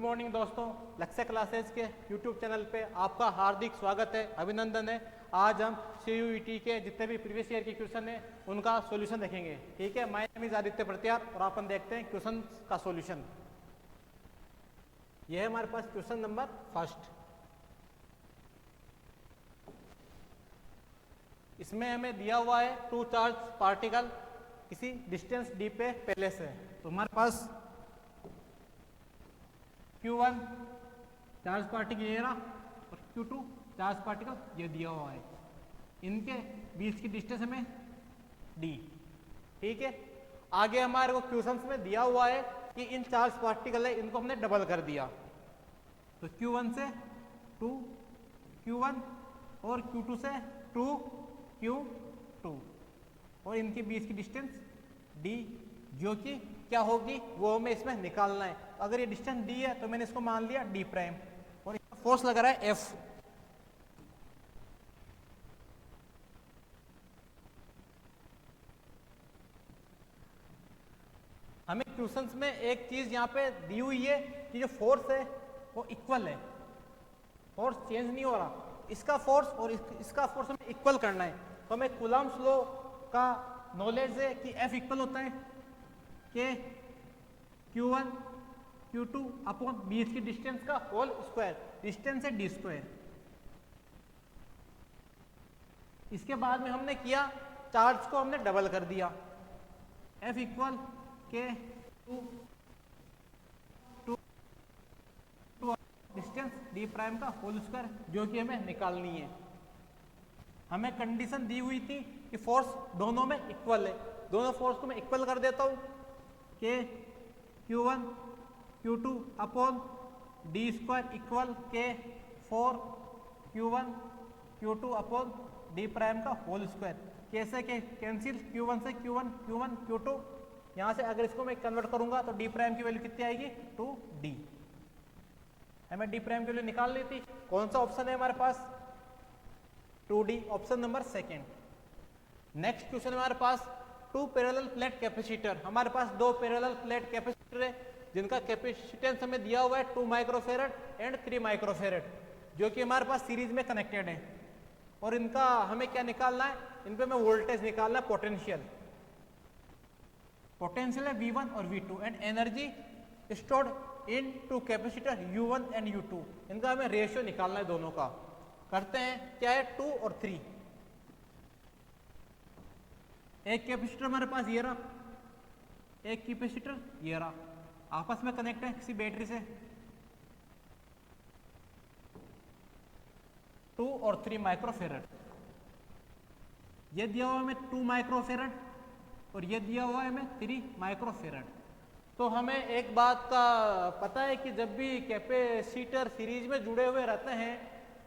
Morning दोस्तों, लक्ष्य classes के यूट्यूब चैनल पे आपका हार्दिक स्वागत है, अभिनंदन है। आज हम CUET के जितने भी प्रीवियस ईयर के क्वेश्चन हैं उनका सॉल्यूशन देखेंगे। ठीक है, माय नेम इज आदित्य प्रत्यार और अपन देखते हैं क्वेश्चन का सॉल्यूशन। यह है हमारे पास क्वेश्चन नंबर फर्स्ट। इसमें हमें दिया हुआ है टू चार्ज पार्टिकल किसी डिस्टेंस d पे पहले से। तो हमारे पास Q1 चार्ज पार्टिकल ये रहा और Q2 चार्ज पार्टिकल ये दिया हुआ है। इनके बीच की डिस्टेंस हमें d। ठीक है, आगे हमारे को क्वेश्चंस में दिया हुआ है कि इन चार्ज पार्टिकल है इनको हमने डबल कर दिया। तो Q1 से 2 Q1 और Q2 से 2 Q2 और इनके बीच की डिस्टेंस d, जो कि क्या होगी वो हमें इसमें निकालना है। अगर ये डिस्टेंस d है तो मैंने इसको मान लिया d प्राइम और फोर्स लगा रहा है F। हमें क्वेश्चंस में एक चीज यहाँ पे दी हुई है कि जो फोर्स है वो इक्वल है, फोर्स चेंज नहीं हो रहा। इसका फोर्स और इसका फोर्स हमें इक्वल करना है। तो हमें कूलम्ब्स लॉ का नॉलेज है कि F इक्वल होता है कि Q1 Q2 अपॉन बीच की डिस्टेंस का होल स्क्वायर, डिस्टेंस है d स्क्वायर। इसके बाद में हमने किया चार्ज को हमने डबल कर दिया, F इक्वल के 2 डिस्टेंस d प्राइम का होल स्क्वायर, जो कि हमें निकालनी है। हमें कंडीशन दी हुई थी कि फोर्स दोनों में इक्वल है। दोनों फोर्स को मैं इक्वल कर देता हूं कि Q1 Q2 upon d square equal के 4 Q1 Q2 upon d prime का होल स्क्वायर। कैसे के कैंसिल Q1 से Q1 Q1 Q2, यहां से अगर इसको मैं कन्वर्ट करूंगा तो d प्राइम की वैल्यू कितनी आएगी 2d। हमें d प्राइम की वैल्यू निकाल ली थी। कौन सा ऑप्शन है हमारे पास 2d, option number second. Next question हमारे पास टू पैरेलल प्लेट कैपेसिटर। हमारे पास दो पैरेलल प्लेट कैपेसिटर है जिनका कैपेसिटेंस हमें दिया हुआ है 2 माइक्रोफेरेड एंड 3 माइक्रोफेरेड, जो कि हमारे पास सीरीज में कनेक्टेड है। और इनका हमें क्या निकालना है, इन पे हमें वोल्टेज निकालना है, पोटेंशियल। पोटेंशियल है V1 और V2 and energy stored in two capacitor U1 and U2। इनका हमें रेशियो निकालना है दोनों का। करते हैं, क्या है 2 और 3। एक कैपेसिटर हमारे पास ये रहा, एक कैपेसिटर ये रहा, आपस में कनेक्ट है किसी बैटरी से। 2 और 3 माइक्रोफेरेड। ये दिया हुआ है हमें 2 माइक्रोफेरेड और ये दिया हुआ है हमें 3 माइक्रोफेरेड। तो हमें एक बात का पता है कि जब भी कैपेसिटर सीरीज में जुड़े हुए रहते हैं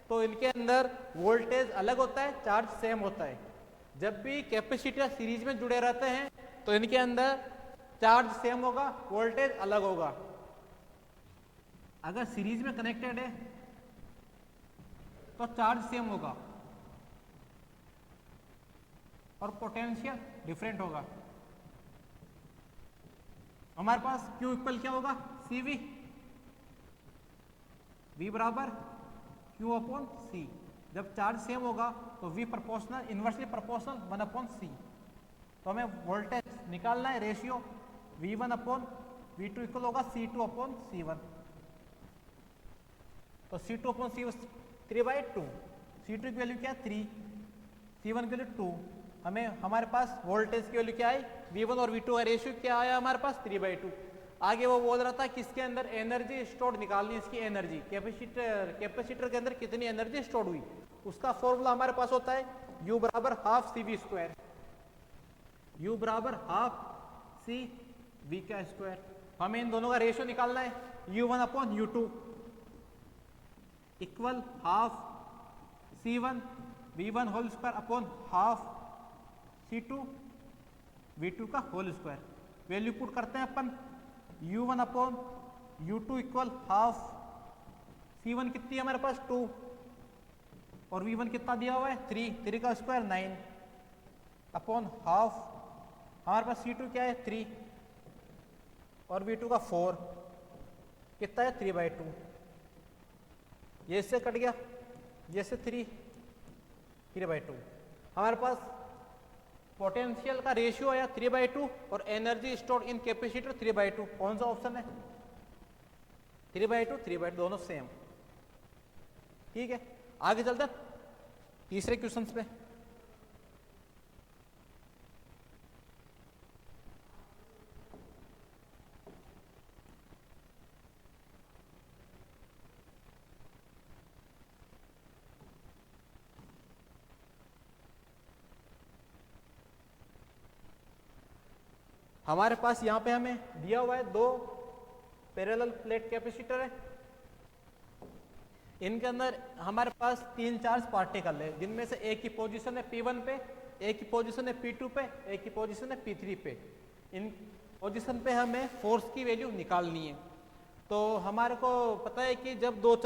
तो इनके अंदर वोल्टेज अलग होता है, चार्ज सेम होता है। जब भी कैपेसिटर सीरीज में जुड़े रहते हैं तो इनके अंदर चार्ज सेम होगा, वोल्टेज अलग होगा। अगर सीरीज में कनेक्टेड है तो चार्ज सेम होगा और पोटेंशियल डिफरेंट होगा। हमारे पास Q इक्वल क्या होगा CV, V बराबर Q अपॉन C। जब चार्ज सेम होगा तो V proportional, inversely proportional 1 upon C। तो हमें वोल्टेज निकालना है, ratio V1 upon V2 equal होगा C2 अपॉन C1। तो C2 अपॉन C1 3/2। C2 की वैल्यू क्या है 3, C1 की वैल्यू 2। हमें हमारे पास वोल्टेज की वैल्यू क्या आई V1 और V2 का रेशियो क्या आया हमारे पास 3/2। आगे वो बोल रहा था कि इसके अंदर एनर्जी स्टोर्ड निकालनी है, इसकी एनर्जी कैपेसिटर के अंदर कितनी एनर्जी स्टोर्ड हुई। उसका फॉर्मूला हमारे पास होता है U बराबर हाफ CV स्क्वायर, U बराबर हाफ CV का स्क्वायर। हमें इन दोनों का रेशियो निकालना है, U1 upon U2 equal half C1 V1 whole square upon half C2 V2 का होल स्क्वायर। वैल्यू पुट करते हैं अपन, U1 upon U2 equal half C1 कितनी है हमारे पास 2 और V1 कितना दिया हुआ है 3 का स्क्वायर 9 अपॉन हाफ हमारे पास C2 क्या है 3 और V2 का 4 कितना है 3/2, ये इससे कट गया, ये से 3/2। हमारे पास पोटेंशियल का रेशियो आया 3/2 और एनर्जी स्टोर्ड इन कैपेसिटर 3/2। कौन सा ऑप्शन है? 3/2 दोनों सेम। ठीक है, आगे चलते हैं तीसरे क्वेश्चन पे। हमारे पास यहां पे हमें दिया हुआ है 2 पैरेलल प्लेट कैपेसिटर है, इनके अंदर हमारे पास 3 चार्ज पार्टिकल है, जिनमें से एक की पोजीशन है P1 पे, एक की पोजीशन है P2 पे, एक की पोजीशन है P3 पे। इन पोजीशन पे हमें फोर्स की वैल्यू निकालनी है। तो हमारे को पता है कि जब 2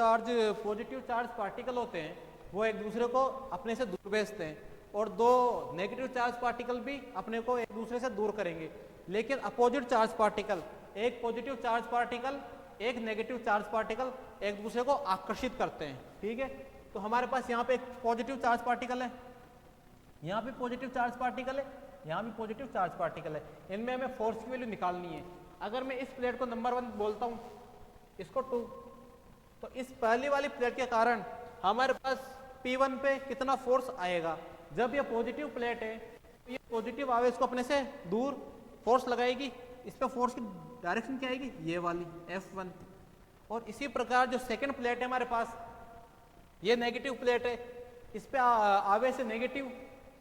पॉजिटिव चार्ज पार्टिकल होते हैं वो एक दूसरे को अपने से दूर भेजते हैं, और 2 नेगेटिव चार्ज पार्टिकल भी अपने को एक दूसरे से दूर करेंगे। लेकिन अपोजिट चार्ज पार्टिकल, एक पॉजिटिव चार्ज पार्टिकल एक नेगेटिव चार्ज पार्टिकल एक दूसरे को आकर्षित करते हैं। ठीक है, तो हमारे पास यहाँ पे एक पॉजिटिव चार्ज पार्टिकल है, यहाँ पे पॉजिटिव चार्ज पार्टिकल है, यहाँ भी पॉजिटिव चार्ज पार्टिकल है। इनमें हमें फोर्स की वैल्यू निकालनी है। अगर मैं इस प्लेट को नंबर 1 बोलता हूँ, इसको 2, तो इस पहली वाली प्लेट के कारण हमारे पास P1 पे कितना फोर्स आएगा? जब ये पॉजिटिव प्लेट है तो ये पॉजिटिव आवेश को अपने से दूर फोर्स लगाएगी, इस पे फोर्स की डायरेक्शन क्या आएगी? ये वाली F1। और इसी प्रकार जो सेकंड प्लेट है हमारे पास, ये नेगेटिव प्लेट है, इस पे आवेश है नेगेटिव,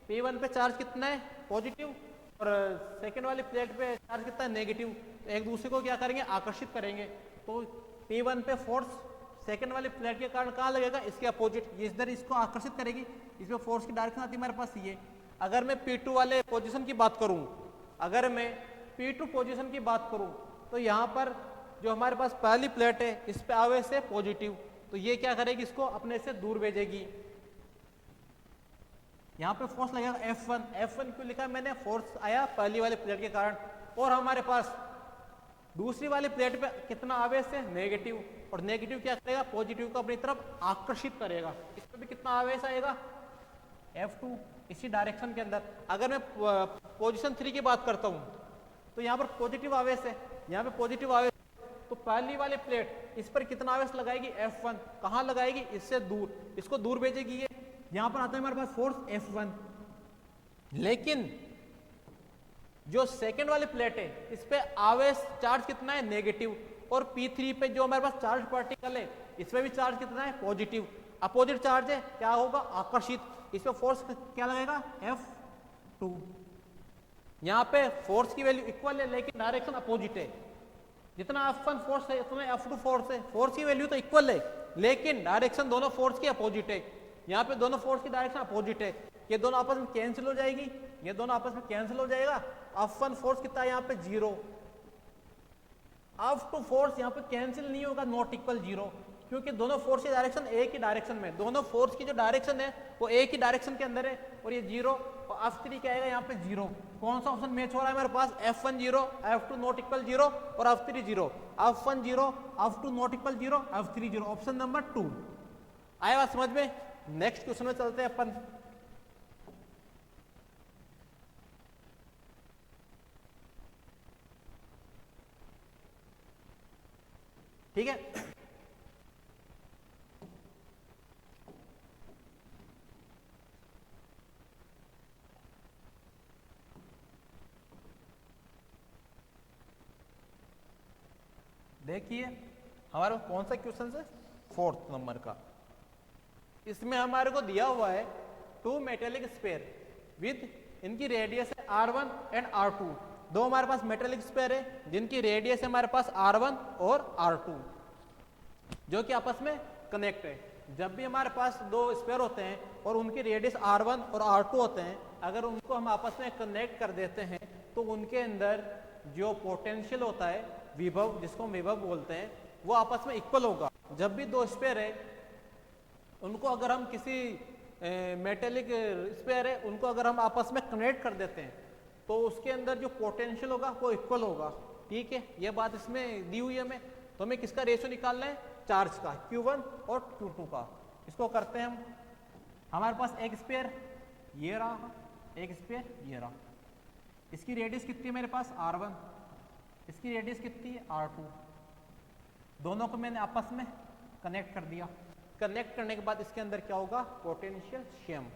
P1 पे चार्ज कितना है? पॉजिटिव, और सेकंड वाली प्लेट पे चार्ज कितना है? नेगेटिव। तो एक दूसरे को क्या करेंगे? आकर्षित करेंगे। तो P1 पे फोर्स सेकंड वाली प्लेट के कारण कहाँ लगेगा? इसके अपोजिट, ये इधर इसको आकर्षित करेगी, इसमें फोर्स की डायरेक्शन आती है हमारे पास ये। अगर मैं P2 वाले पोजीशन की बात करूं, अगर मैं P2 पोजीशन की बात करूं, तो यहाँ पर जो हमारे पास पहली प्लेट है इस पे आवेश है पॉजिटिव, तो ये क्या करेगी? इसको अपने से दूर भेजेगी। यहाँ पे फोर्स लगेगा F1। F1 क्यों लिखा मैंने? फोर्स आया पहली वाली प्लेट के कारण। और हमारे पास दूसरी वाली प्लेट पे कितना आवेश है? नेगेटिव, और नेगेटिव क्या करेगा? पॉजिटिव को अपनी तरफ आकर्षित करेगा। इस पे भी कितना आवेश आएगा? F2, इसी डायरेक्शन के अंदर। अगर मैं पोजीशन 3 की बात करता हूँ, तो यहाँ पर पॉजिटिव आवेश है, यहाँ पे पॉजिटिव आवेश, तो पहली वाली प्लेट इस पर कितना आवेश लगाएगी? F1। कहाँ लगाएगी? इससे दूर, इसको दूर भेजेगी ये। यहाँ पर आता है हमारे पास फोर्स F1। लेकिन जो सेकंड वाली प्लेट है इस पे आवेश चार्ज कितना है? नेगेटिव। और P3 पे जो हमारे पास चार्ज पार्टिकल है इसमें भी चार्ज कितना है? पॉजिटिव। अपोजिट चार्ज है, क्या होगा? आकर्षित। इस पे फोर्स क्या लगेगा? F2। यहाँ पे फोर्स की वैल्यू इक्वल है लेकिन डायरेक्शन अपोजिट है। जितना F1 फोर्स है उतना F2 फोर्स है। फोर्स की वैल्यू तो इक्वल है लेकिन डायरेक्शन दोनों फोर्स की अपोजिट है। यहाँ पे दोनों फोर्स की डायरेक्शन अपोजिट है, ये दोनों आपस में कैंसिल हो जाएगी, ये दोनों आपस में कैंसिल हो जाएगा। F1 फोर्स कितना है? यहाँ पे 0। F2 फोर्स यहाँ पे कैंसिल नहीं होगा, नॉट इक्वल 0, क्योंकि दोनों फोर्स की डायरेक्शन एक ही डायरेक्शन में, दोनों फोर्स की जो डायरेक्शन है वो एक ही डायरेक्शन के अंदर है। और ये 0 और F3 क्या आएगा? यहाँ पे 0। कौन सा ऑप्शन मैच हो रहा है मेरे पास? F1 0, F2 नॉट इक्वल 0 और F3 0। F1 0, F2 not equal 0, F3 0। Option number 2 आया बात समझ में? नेक्स्ट क्वेश्चन में चलते हैं अपन। ठीक है, देखिए हमारे पास कौन सा क्वेश्चन है? 4th नंबर का। इसमें हमारे को दिया हुआ है 2 मेटेलिक स्फीयर विद इनकी रेडियस है R1 एंड R2। दो हमारे पास मेटेलिक स्फीयर है जिनकी रेडियस है हमारे पास R1 और R2, जो कि आपस में कनेक्ट है। जब भी हमारे पास 2 स्फीयर होते हैं और उनकी रेडियस R1 और R2 होते हैं, अगर उनको हम आपस में कनेक्ट कर देते हैं तो उनके अंदर जो पोटेंशियल होता है, विभव, जिसको हम विभव बोलते हैं, वो आपस में इक्वल होगा। जब भी 2 स्फीयर है उनको अगर हम किसी मेटेलिक स्फीयर है उनको अगर हम आपस में कनेक्ट कर देते हैं तो उसके अंदर जो पोटेंशियल होगा वो इक्वल होगा। ठीक है, ये बात इसमें दी हुई है हमें। तो हमें किसका रेशियो निकालना है, चार्ज का, Q1 और Q2 का। इसको करते हैं हम, हमारे पास एक स्पेयर ये रहा, एक स्पेयर ये रहा, इसकी रेडियस कितनी है मेरे पास R1, इसकी रेडियस कितनी है R2, दोनों को मैंने आपस में कनेक्ट कर दिया। कनेक्ट करने के बाद इसके अंदर क्या होगा, पोटेंशियल सेम,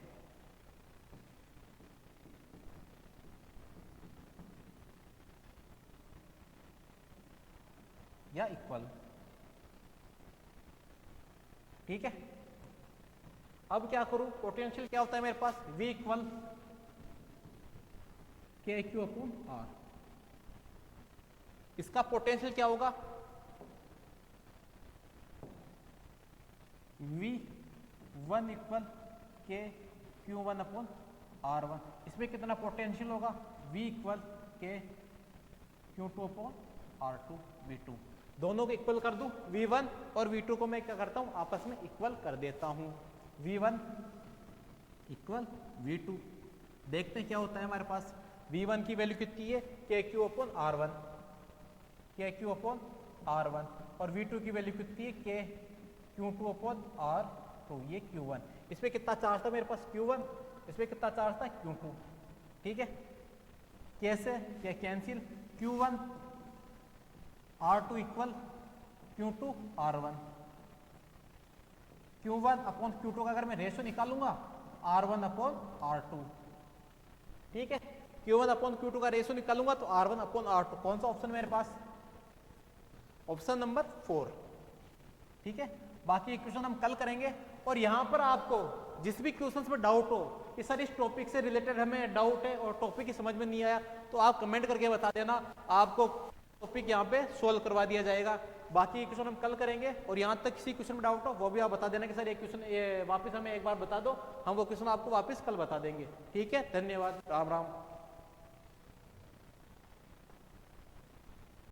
या इक्वल, ठीक है। अब क्या करूं, पोटेंशियल क्या होता है मेरे पास, V equal KQ upon R, इसका पोटेंशियल क्या होगा, V1 equal KQ1 upon R1, इसमें कितना पोटेंशियल होगा, V equal KQ2 upon R2 V2, दोनों को इक्वल कर दूं, V1 और V2 को मैं क्या करता हूं, आपस में इक्वल कर देता हूं, V1 इक्वल V2, देखते हैं क्या होता है हमारे पास। V1 की वैल्यू कितनी है, KQ upon R1, KQ upon R1, और V2 की वैल्यू कितनी है, KQ2 अपॉन R2, ये Q1, इसमें कितना चार्ज था मेरे पास Q1, इसमें कितना चार्ज था Q2, ठीक है। कैसे, क्या cancel, Q1 R2 equal Q2 R1, Q1 upon Q2 का अगर मैं रेशियो निकालूंगा R1 अपॉन R2, ठीक है। Q1 अपॉन Q2 का रेशियो निकालूंगा तो R1 अपॉन R2, कौन सा ऑप्शन मेरे पास, ऑप्शन नंबर 4, ठीक है। बाकी इक्वेशन हम कल करेंगे। और यहाँ पर आपको जिस भी क्वेश्चंस में डाउट हो कि सर इस टॉपिक से रिलेटेड हमें डाउट है और टॉपिक ही समझ में नहीं आया, तो आप कमेंट करके बता देना, आपको टॉपिक यहाँ पे सोल्व करवा दिया जाएगा। बाकी क्वेश्चन हम कल करेंगे। और यहाँ तक किसी क्वेश्चन में डाउट हो वो भी आप बता देना कि सर ये क्वेश्चन वापस हमें एक बार बता दो, हम वो क्वेश्चन आपको वापस कल बता देंगे। ठीक है, धन्यवाद, राम राम।